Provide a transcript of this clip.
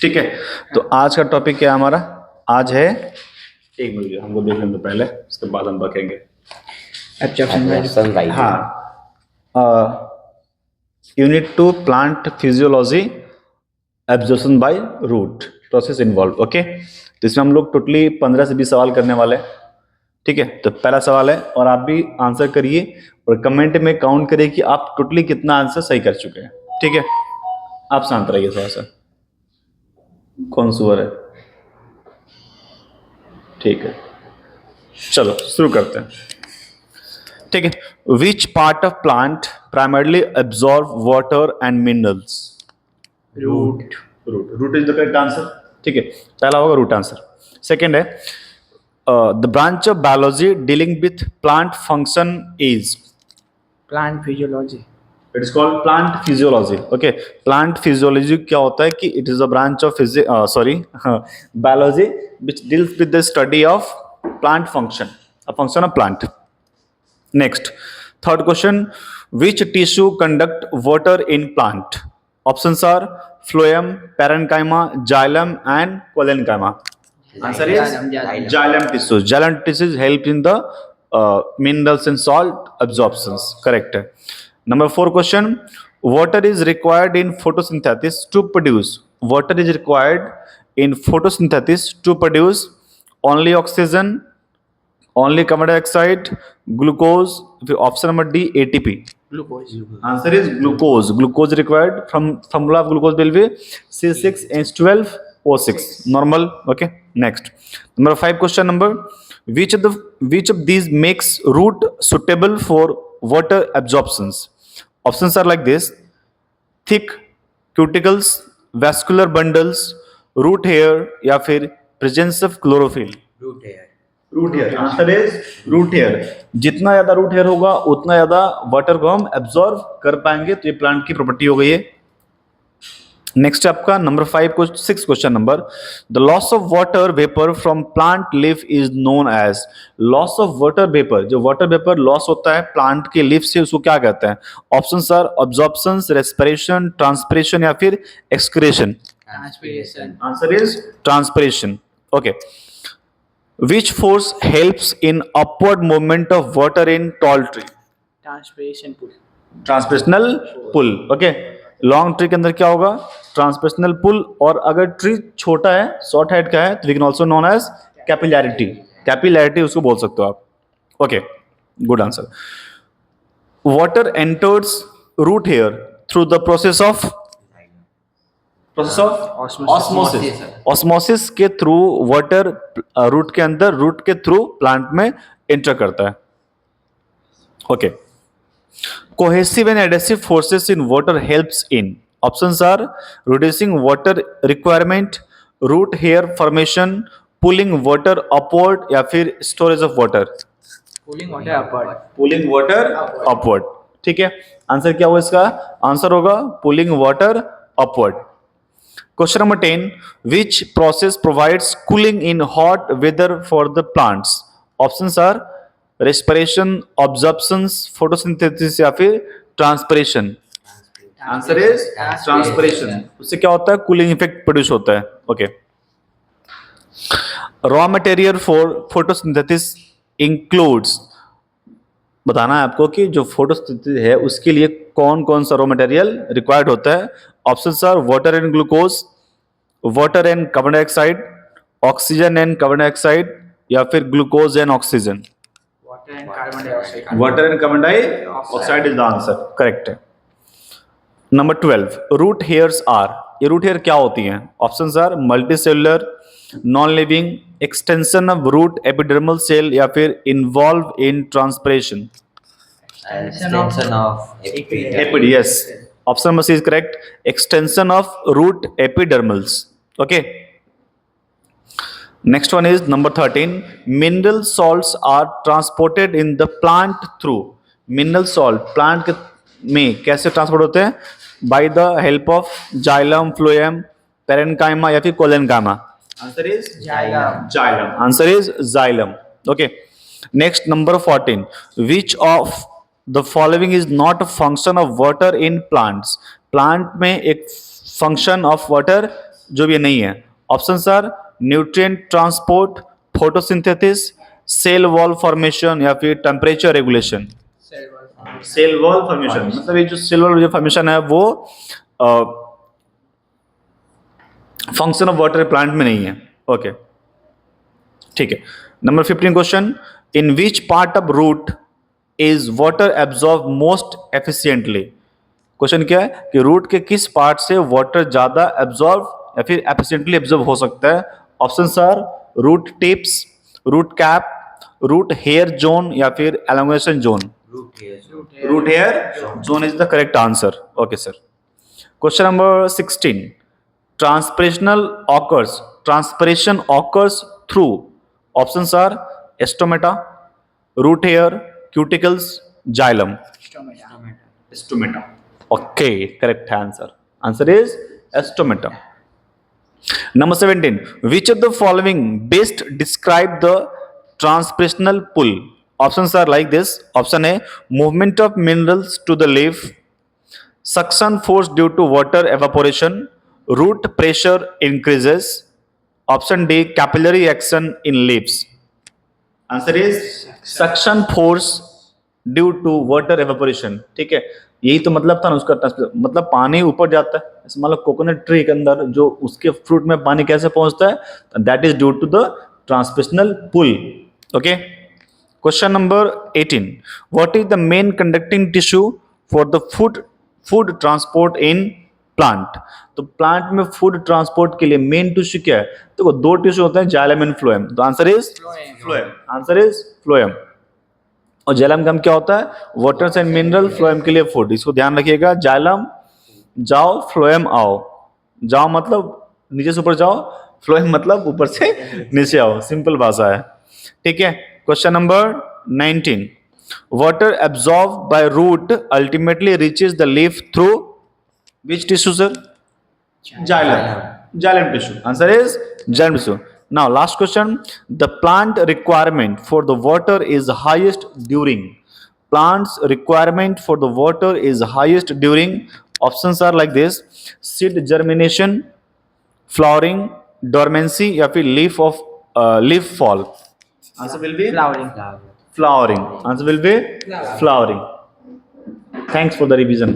ठीक है, तो आज का टॉपिक क्या है हमारा? आज है, एक मिनट हमको देख लेंगे पहले, उसके बाद हम बकेंगे। Absorption by हाँ, unit 2 plant physiology, absorption by root process involve. Okay, तो इसमें हम लोग टोटली 15 से 20 सवाल करने वाले हैं। ठीक है, तो पहला सवाल है और आप भी आंसर करिए और कमेंट में काउंट करिए कि आप टोटली कितना आंसर सही कर चुके हैं। ठीक है, आप शांत रहिए थोड़ा सा। कौन सुअर है? ठीक है, चलो शुरू करते हैं। ठीक है, which part of plant primarily absorb water and minerals? root. Root is the correct answer. ठीक है, पहला होगा रूट आंसर। सेकेंड है the branch of biology dealing with plant function is? Plant physiology. It is called plant physiology. Okay, plant physiology क्या होता है कि it is a branch of biology which deals with the study of plant function, a function of plant. Next, third question, which tissue conduct water in plant? Options are phloem, parenchyma, xylem and collenchyma. Answer is xylem tissues. Xylem tissues help in the minerals and salt absorptions. Correct. Number 4 question. Water is required in photosynthesis to produce. Water is required in photosynthesis to produce only oxygen, only carbon dioxide, glucose. Option number D, ATP. Glucose. Answer is glucose. Glucose required. From formula of glucose will be C6H12O6. Normal. Okay. Next. Number 5 question number. Which of these makes root suitable for water absorptions? Options are like this: thick cuticles, vascular bundles, root hair या फिर presence of chlorophyll. Root hair. Root hair. Answer is root hair. जितना ज्यादा root hair होगा उतना ज्यादा water को हम absorb कर पाएंगे, तो ये प्लांट की प्रॉपर्टी हो गई है। नेक्स्ट आपका number 6 question number, the loss of water vapour from plant leaf is known as? Loss of water vapour, जो वाटर वेपर लॉस होता है प्लांट के लीफ से, उसको क्या कहते हैं? Options are absorption, respiration, transpiration या फिर excretion. Transpiration. Answer is transpiration. Okay, which force helps in upward movement of water in tall tree? Transpiration pull. ट्रांसपेशनल pull. Okay, long tree के अंदर क्या होगा? ट्रांसपेशनल पुल। और अगर ट्री छोटा है, शॉर्ट हेड का है, तो we can also known as capillarity. Capillarity उसको बोल सकते हो आप। Okay, good answer. Water enters root hair through the process of osmosis. Osmosis के थ्रू वाटर रूट के अंदर, रूट के थ्रू प्लांट में एंटर करता है। Okay, cohesive and adhesive forces in water helps in? Options are reducing water requirement, root hair formation, pulling water upward या फिर storage of water. Pulling water upward. Pulling water upward. ठीक है, answer क्या होगा इसका? Answer होगा pulling water upward. Question number 10. Which process provides cooling in hot weather for the plants? Options are respiration, absorptions, photosynthesis या फिर transpiration. Answer is transpiration. उससे क्या होता है? कूलिंग इफेक्ट प्रोड्यूस होता है। Okay, raw material for photosynthesis includes? बताना है आपको कि जो फोटोसिंथेसिस है उसके लिए कौन कौन सा रॉ मटेरियल रिक्वायर्ड होता है। Options are water and glucose, water and carbon dioxide, oxygen and carbon dioxide या फिर glucose and oxygen. Water and carbon dioxide. Water and carbon dioxide is the answer. Correct है। Number 12, root hairs are? ये root hair क्या होती हैं? Options are multicellular, non living, extension of root epidermal cell या फिर involve in transpiration. Extension of Epid, yes. Option number C is correct. Extension of root epidermals. Okay. Next one is number 13. Mineral salts are transported in the plant through? Mineral salt plant में कैसे transport होते हैं? By the help of xylem, phloem, parenchyma या फिर colenchyma. Answer is Xylem. Xylem. Answer is xylem. Okay. Next, number 14. Which of the following is not a function of water in plants? Plant में एक function of water, जो भी नहीं है। Option are nutrient transport, photosynthesis, cell wall formation या फिर temperature regulation. Cell wall formation मतलब ये जो सेल वॉल जो फॉर्मेशन है वो फंक्शन ऑफ वाटर प्लांट में नहीं है। ओके ठीक है। Number 15 question, in which part of root is water absorb most efficiently. Question क्या है कि रूट के किस पार्ट से वाटर ज्यादा एब्जॉर्ब या फिर एफिशिएंटली एब्जॉर्ब हो सकता है। Options are root tips, root cap, root hair zone या फिर elongation zone. Root hair zone is the correct answer. Okay sir. Question number 16, transpiration occurs through, options are stomata, root hair, cuticles, xylem. Stomata. Okay, correct answer. Answer is stomata. Number 17, which of the following best describe the transpirational pull? Options are like this. Option A, movement of minerals to the leaf, suction force due to water evaporation, root pressure increases. Option D, capillary action in leaves. Answer is suction force due to water evaporation. ठीक है, यही तो मतलब था ना उसका, मतलब पानी ऊपर जाता है। जैसे मान लो कोकोनट ट्री के अंदर जो उसके फ्रूट में पानी कैसे पहुंचता है, that is due to the transpirational pull. Okay. Question number 18, what is the main conducting tissue for the food transport in plant. तो प्लांट में फूड ट्रांसपोर्ट के लिए मेन टिश्यू क्या है? देखो दो टिश्यू होते हैं, जाइलम एंड फ्लोएम। तो answer is phloem. Answer is phloem. और जाइलम का काम क्या होता है? वाटर एंड मिनरल, फ्लोएम के लिए फूड। इसको ध्यान रखिएगा, जाइलम जाओ फ्लोएम आओ। जाओ मतलब नीचे से ऊपर जाओ, फ्लोएम मतलब ऊपर से नीचे आओ, सिंपल भाषा है। ठीक है। Question number 19, water absorb by root ultimately reaches the leaf through which tissue sir? Xylem tissue. Answer is xylem tissue. Now last question, the plant requirement for the water is highest during, plants requirement for the water is highest during, options are like this, seed germination, flowering, dormancy या फिर leaf fall. Answer will be flowering. Answer will be flowering. Thanks for the revision.